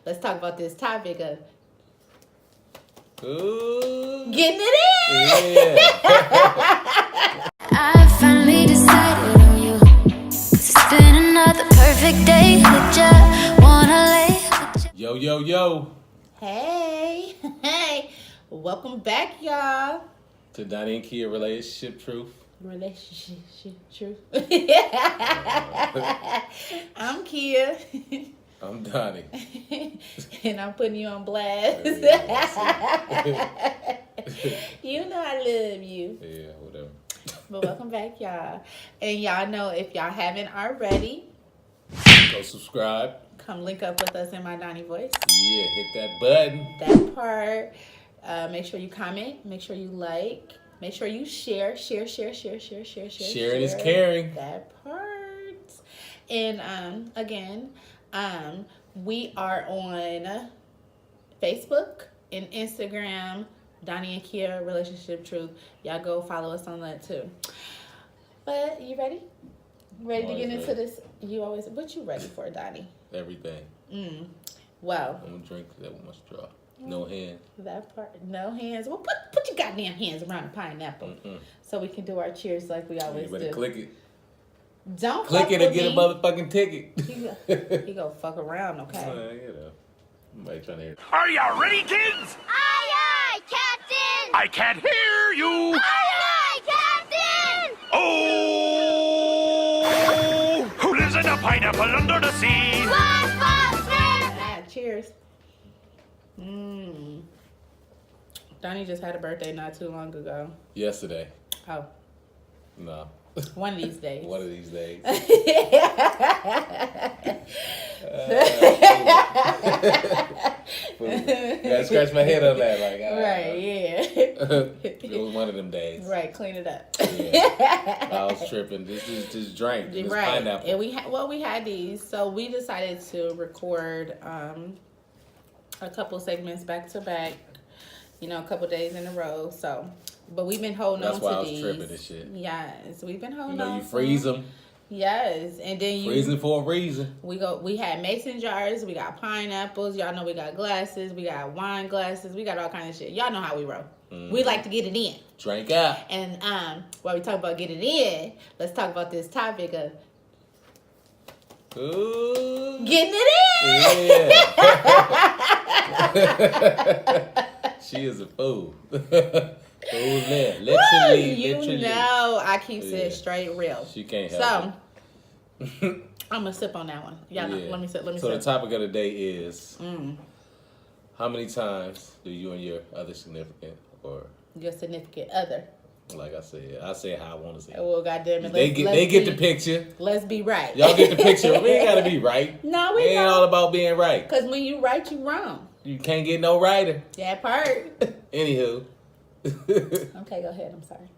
Let's talk about this topic of getting it in. Yeah. I finally decided on you. 'Cause it's been another perfect day. With ya, wanna lay with ya. Yo. Hey. Welcome back, y'all. To Donnie and Kia Relationship Truth. Relationship truth. I'm Kia. I'm Donnie. And I'm putting you on blast. You know I love you. Yeah, whatever. But welcome back, y'all. And y'all know, if y'all haven't already, Go subscribe. come link up with us in my Donnie voice. Yeah, hit that button. That part. Make sure you comment. Make sure you like. Make sure you share. Share. Sharing is caring. That part. And again, we are on Facebook and Instagram, Donnie and Kia Relationship Truth. Y'all go follow us on that too. But you ready? Ready to get into this? You always. What you ready for, Donnie? Everything. Wow. I'm gonna drink that with my straw. No hands. That part. No hands. Well, put your goddamn hands around the pineapple so we can do our cheers like we always You better do. click it. Don't Click fuck it and with get a me. motherfucking ticket. He go fuck around, okay? You know. Somebody trying to hear. Are you ready, kids? Aye, Captain! I can't hear you. Aye, Captain! Oh! Who lives in a pineapple under the sea? Cheers. Donnie just had a birthday not too long ago. Yesterday. Oh, No. one of these days. One of these days. Gotta scratch my head on that. Like, Right, yeah. It was one of them days. Right, clean it up. Yeah. I was tripping. This is just drink. This Right. pineapple. And we had these. So we decided to record a couple segments back to back, a couple days in a row. So, but we've been holding That's on why to I was these. tripping and shit. Yes, we've been holding You know, on. you freeze them. Yes, and then Freezing for a reason. we had mason jars, we got pineapples, y'all know we got glasses, we got wine glasses, we got all kinds of shit. Y'all know how we roll. We like to get it in. Drink out. And while we talk about getting it in, let's talk about this topic of getting it Yeah. She is a fool. Fool's there. Literally. know, I keep saying straight real. She can't help it. I'm gonna sip on that one. Y'all know. Let me sip. So the topic of the day is how many times do you and your other significant, or your significant other? like I say how I want to say it. Well, goddamn it, They get the picture. Let's be right. Y'all get the picture. We ain't gotta be right. No, It we ain't don't. all about being right. Cause when you right, you wrong. You can't get no righter. That part. Anywho. Okay, go ahead. I'm sorry.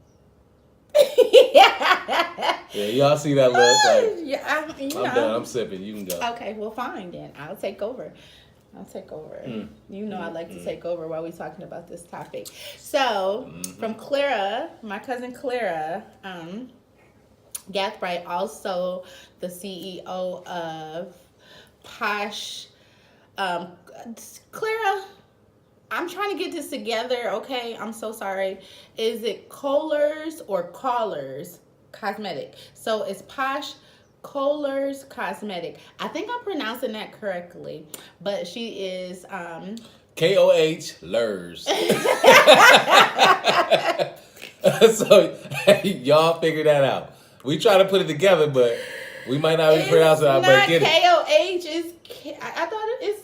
Yeah, y'all see that look? Like, Yeah, I'm done. I'm sipping. You can go. Okay, well, fine then. I'll take over. You know I like to take over while we're talking about this topic. So, from Clara, my cousin Clara, Gathright, also the CEO of Posh. Clara, I'm trying to get this together, okay? I'm so sorry. Is it Kohlers or Callers Cosmetic? So it's Posh Kohlers Cosmetic. I think I'm pronouncing that correctly, but she is KOH Lurs. So y'all figure that out. We try to put it together, but we might not even pronounce it out. But get it. KOH is. I thought it's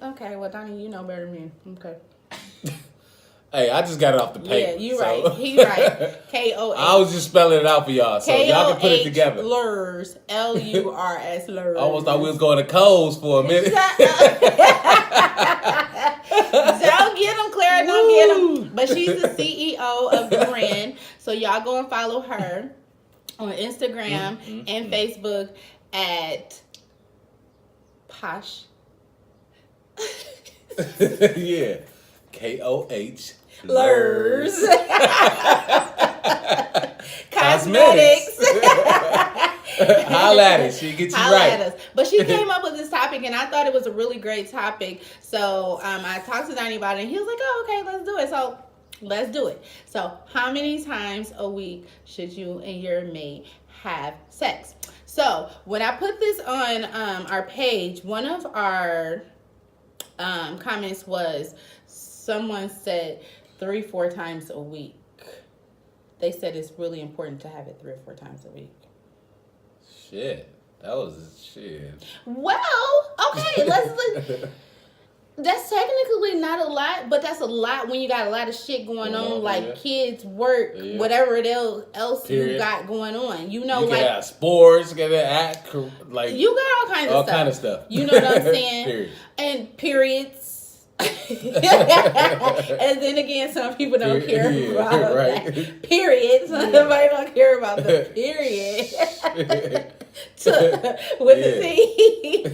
okay. Well, Donnie, you know better than me. Okay. Hey, I just got it off the paper. Yeah, you so. right. He right. KOH. I was just spelling it out for y'all, so y'all can put it together. Lurs. LURS. Lurs. I almost thought we was going to Coles for a minute. Don't get them, Clara. Don't get them. But she's the CEO of the brand, so y'all go and follow her on Instagram and Facebook at Posh. Yeah. KOH Lurs. Cosmetics. Holla at us. She gets you Holla right. at us. But she came up with this topic, and I thought it was a really great topic. So I talked to Donnie about it, and he was like, "Oh, okay, let's do it." So let's do it. So how many times a week should you and your mate have sex? So when I put this on our page, one of our comments was someone said 3-4 times a week. They said it's really important to have it 3 or 4 times a week. Shit. That was shit. Well, okay, let's that's technically not a lot, but that's a lot when you got a lot of shit going on, like kids, work, whatever else Period. you got going on. You know, You like can have sports, you can act, like you got all kinds of stuff. stuff. You know what I'm saying? Period. And periods. And then again, some people don't care about that. Periods. Somebody don't care about the period. With the T.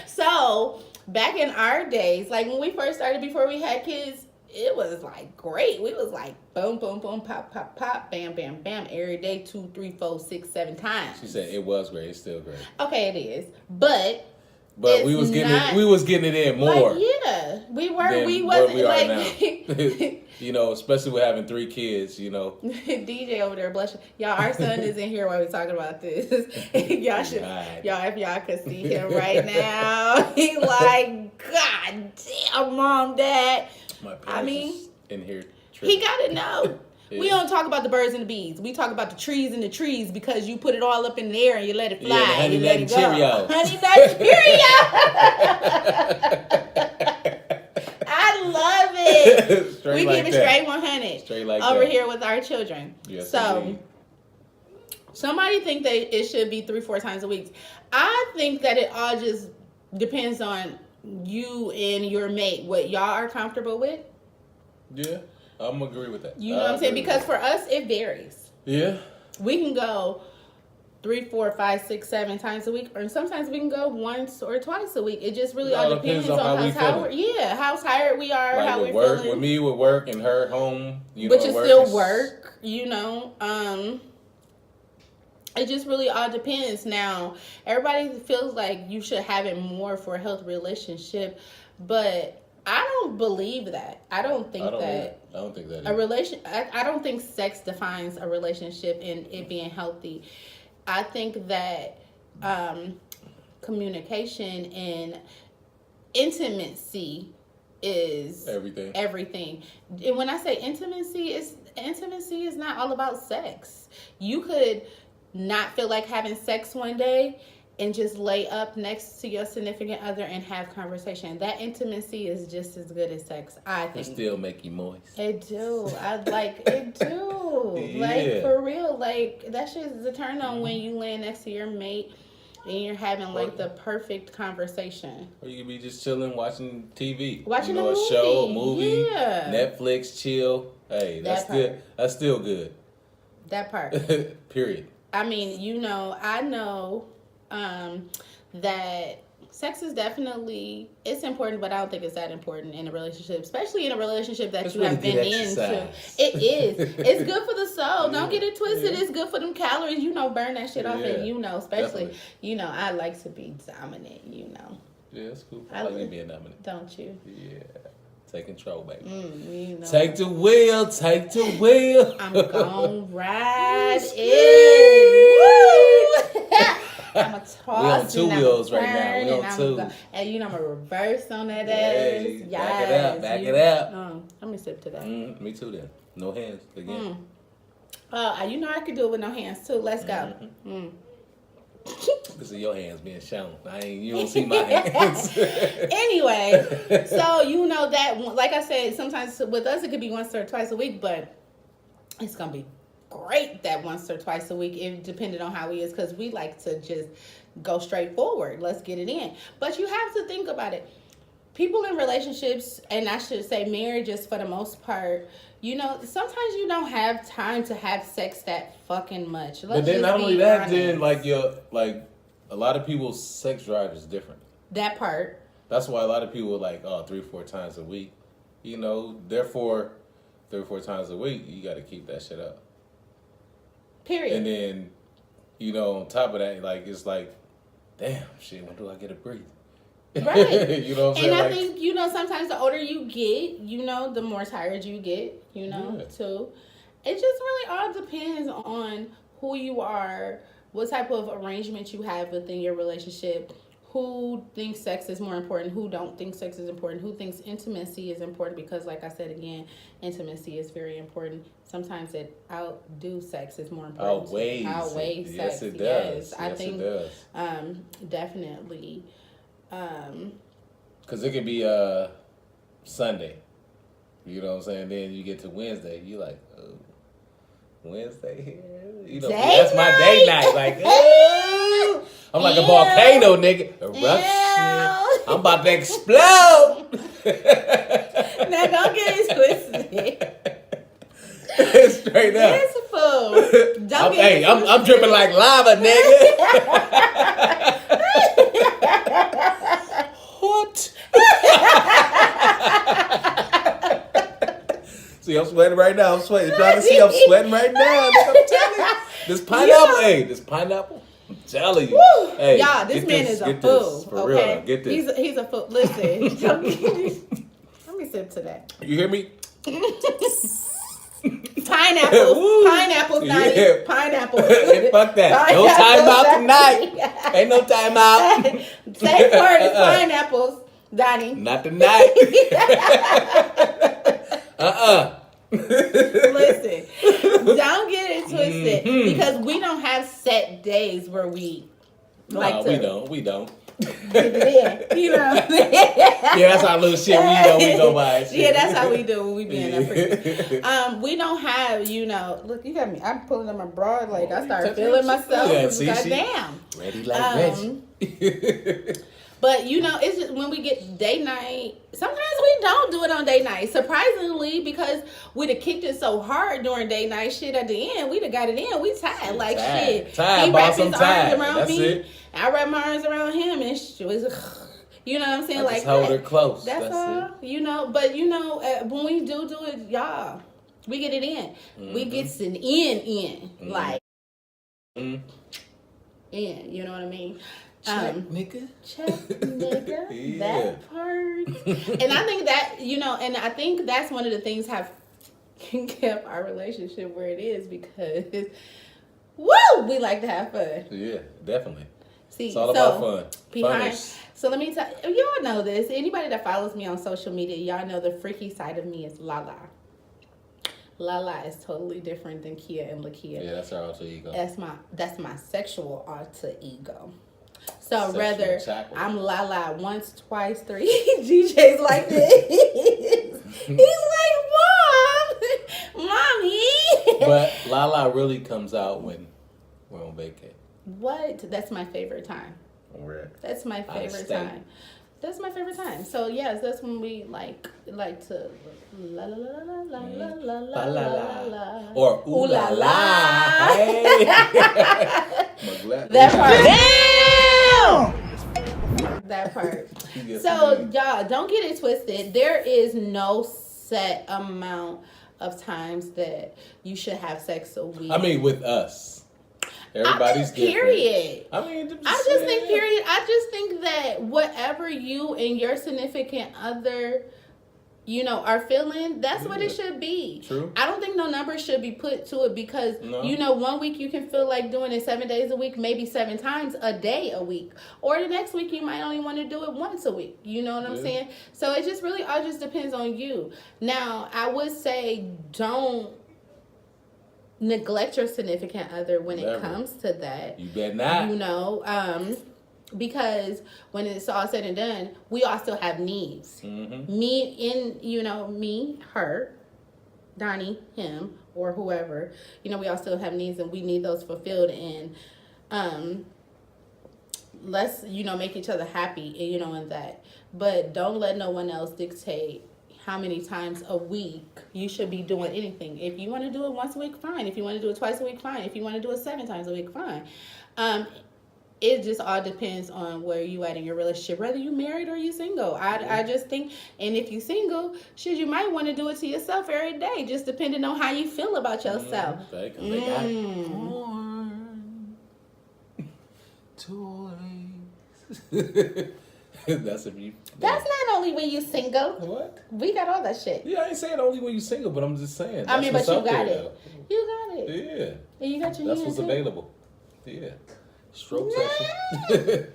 So back in our days, like when we first started, before we had kids, it was like great. We was like boom, boom, boom, pop, pop, pop, bam, bam, bam, every day, 2, 3, 4, 6, 7 times. She said it was great. It's still great. Okay, it is, but we was getting it in more. Like, yeah, we were. Than We wasn't we are like now. You know, especially with having 3 kids. You know, DJ over there blushing. Y'all, our son is in here while we're talking about this. Y'all should, y'all, if y'all could see him right now, he like, God damn, Mom, Dad. My parents is in here. He gotta know. Yeah. We don't talk about the birds and the bees. We talk about the trees and the trees because you put it all up in the air and you let it fly. Yeah, the honey nut and Cheerios. Honey nut Cheerios. I love it. We like keep it that. straight 100. Straight like over that. here with our children. Yes, so indeed. somebody think that it should be 3-4 times a week. I think that it all just depends on you and your mate, what y'all are comfortable with. Yeah, I'm agree with that. You know what I'm saying? Because for us, it varies. Yeah. We can go 3, 4, 5, 6, 7 times a week, or sometimes we can go once or twice a week. It just really all depends on how tired we are, like how we're work, feeling. with me with work and her home, you which know, is work still work, you know. It just really all depends. Now, everybody feels like you should have it more for a healthy relationship, but I don't believe that. I don't think that I don't think sex defines a relationship and it being healthy. I think that communication and intimacy is everything. And when I say intimacy is not all about sex. You could not feel like having sex one day and just lay up next to your significant other and have conversation. That intimacy is just as good as sex, I think. It still make you moist. It do. It do. Yeah. Like, for real. Like, that shit is a turn on when you laying next to your mate and you're having, like, the perfect conversation. Or you could be just chilling, watching TV. Watching a movie. show, movie, Yeah. Netflix, chill. Hey, that's still good. That part. Period. I mean, you know, I know that sex is definitely, it's important, but I don't think it's that important in a relationship, especially in a relationship that you have been into. It is. It's good for the soul. Don't get it twisted. It's good for them calories. You know, burn that shit off, and you know, especially, definitely. You know, I like to be dominant, you know. Yeah, that's cool. I like you being dominant. Don't you? Yeah. Take control, baby. You know. Take the wheel. Take the wheel. I'm gonna ride it. Woo! I'm a toss. We on 2 wheels right now. We on 2. And you know I'm a reverse on that hey, ass. Yes. Back it up. Let me sip to that. Me too then. No hands again. You know I could do it with no hands too. Let's go. This is your hands being shown. You don't see my hands. Anyway, so you know that, like I said, sometimes with us it could be once or twice a week, but it's gonna be great that once or twice a week, if depending on how he is, because we like to just go straight forward. Let's get it in. But you have to think about it. People in relationships, and I should say marriages for the most part, you know, sometimes you don't have time to have sex that fucking much. But then not only that, then like a lot of people's sex drive is different. That part. That's why a lot of people are like, 3-4 times a week. You know, therefore 3 or 4 times a week, you got to keep that shit up. Period. And then you know, on top of that, like it's like, damn shit, when do I get a breathe? Right. You know what I'm And saying? I think, you know, sometimes the older you get, you know, the more tired you get, you know, Yeah. too. It just really all depends on who you are, what type of arrangement you have within your relationship, who thinks sex is more important, who don't think sex is important, who thinks intimacy is important, because like I said again, intimacy is very important. Sometimes it outdo sex is more important. Outweighs sex. Yes, it does. Yes, I Yes, think it does. definitely. Because it could be Sunday. You know what I'm saying? Then you get to Wednesday, you like, oh, Wednesday here? You know, that's my day night. Like, oh, I'm like a volcano, nigga. Eruption. I'm about to explode. Now don't get it twisted. Straight up. This fool. Don't get it twisted. I'm dripping like lava, nigga. What? See, I'm sweating right now. I'm sweating. You trying to see? I'm sweating right now. Nigga, I'm telling you. This pineapple, hey, this pineapple. I'm telling you. Woo. Hey, y'all, this man is a fool. For okay? real. Get this. He's a fool. Listen. Let me sip to that. You hear me? Pineapples. Woo. Pineapples, Donnie. Yeah. Pineapples. Hey, fuck that. No time out tonight. Ain't no time out. Safe word is pineapples, Donnie. Not tonight. Listen, don't get it twisted because we don't have set days where we like to. We don't. Get it in, you know what I'm saying? Yeah, that's our little shit. We go by. Shit. Yeah, that's how we do when we be in that freaking. We don't have, you know. Look, you got me. I'm pulling up my bra. Like I start feeling myself. Goddamn. Ready like Reggie. But you know, it's just when we get date night. Sometimes we don't do it on date night. Surprisingly, because we'd have kicked it so hard during date night. Shit, at the end, we'd have got it in. We tired, like shit. He wrapped his arms around me. I wrapped my arms around him, and she was, you know what I'm saying? Like hold her close. That's all. It. You know, but you know, when we do it, y'all, we get it in. Mm-hmm. We get an in, like in. You know what I mean? Check, nigga. Check, nigga. Yeah. That part. And I think that, you know, and I think that's one of the things have kept our relationship where it is because, woo, we like to have fun. Yeah, definitely. See, it's all about fun. So let me tell you, y'all know this. Anybody that follows me on social media, y'all know the freaky side of me is Lala. Lala is totally different than Kia and Lakia. Yeah, that's our alter ego. That's my sexual alter ego. So whether I'm Lala once, twice, 3, GJ's like this. He's like, Mom, Mommy. But Lala really comes out when we're on vacation. What? That's my favorite time. That's my favorite time. That's my favorite time. So yes, that's when we like to la la la la la la la la la la or ooh la la. Hey. That part. Damn. That part. So y'all, don't get it twisted. There is no set amount of times that you should have sex a week. I mean, with us. Everybody's different. Period. I just think period. I just think that whatever you and your significant other, you know, are feeling, that's what it should be. True. I don't think no number should be put to it because, you know, 1 week you can feel like doing it 7 days a week, maybe 7 times a day a week. Or the next week you might only want to do it once a week. You know what I'm saying? So it just really all just depends on you. Now, I would say don't neglect your significant other when it comes to that. You bet not. You know, because when it's all said and done, we all still have needs. Mm-hmm. Me, her, Donnie, him, or whoever. You know, we all still have needs, and we need those fulfilled. And let's, you know, make each other happy, you know, in that. But don't let no one else dictate how many times a week you should be doing anything. If you want to do it once a week, fine. If you want to do it twice a week, fine. If you want to do it 7 times a week, fine. It just all depends on where you at in your relationship, whether you married or you single. I just think, and if you single, shit, you might want to do it to yourself every day, just depending on how you feel about yourself. They got corn. toys. That's if you. That's not only when you single. What? We got all that shit. Yeah, I ain't saying only when you single, but I'm just saying. I mean, that's but you what's got out there, it. You got it. Yeah. And you got your That's hand what's too. available. Yeah. Stroke session.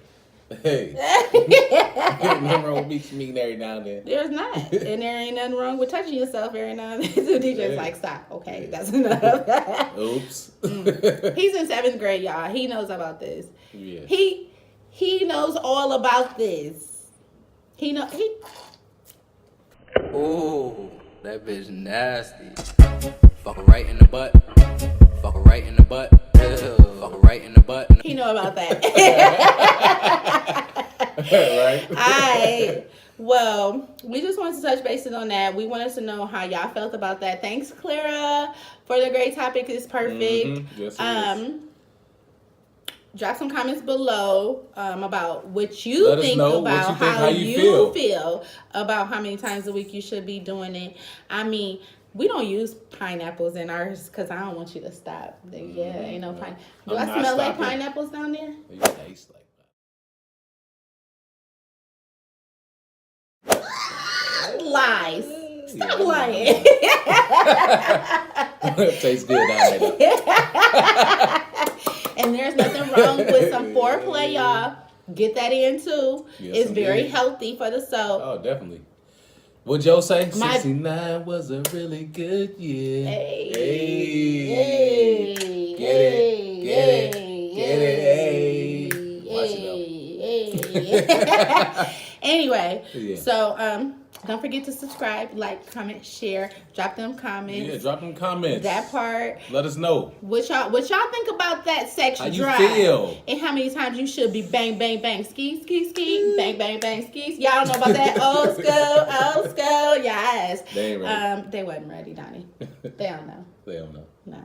Hey. Nothing wrong with me meeting every now and then. There's not. And there ain't nothing wrong with touching yourself every now and then. So DJ's Yeah. like, stop. Okay, Yeah. that's enough. Oops. He's in 7th grade, y'all. He knows about this. Yeah. He knows all about this. He. Ooh, that bitch nasty. Fuck her right in the butt. Fuck her right in the butt. Fuck her right in the butt. He know about that. Right? Alright. Well, we just wanted to touch bases on that. We wanted to know how y'all felt about that. Thanks, Clara, for the great topic. It's perfect. Yes, it is. Drop some comments below about what you Let us think know about what you think, how you feel about how many times a week you should be doing it. I mean, we don't use pineapples in ours because I don't want you to stop. Yeah, ain't no pineapple. Do I'm I not smell like stopping. pineapples down there? They taste like Lies. Stop Yeah. lying. that. Tastes good down there. And there's nothing wrong with some foreplay, y'all. Get that in too. Yes, It's very indeed. healthy for the soul. Oh, definitely. What'd Joe say? My- 69 was a really good year. Hey. Hey. Get it. Get it. Get it. Hey. Watch it Hey. Anyway, Yeah. so don't forget to subscribe, like, comment, share, drop them comments. Yeah, drop them comments. That part. Let us know. What y'all think about that sex How you drive? feel? And how many times you should be bang, bang, bang, ski, ski, ski, bang, bang, bang, skis. Y'all know about that old school, yes. They ain't ready. They wasn't ready, Donnie. They don't know. They don't know. Nah.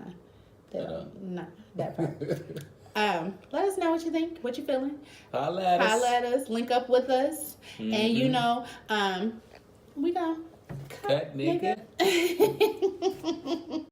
They don't. Nah, that part. Let us know what you think, what you feeling. Holla at us. Holla at us, link up with us. And you know, we gonna Cut, nigga.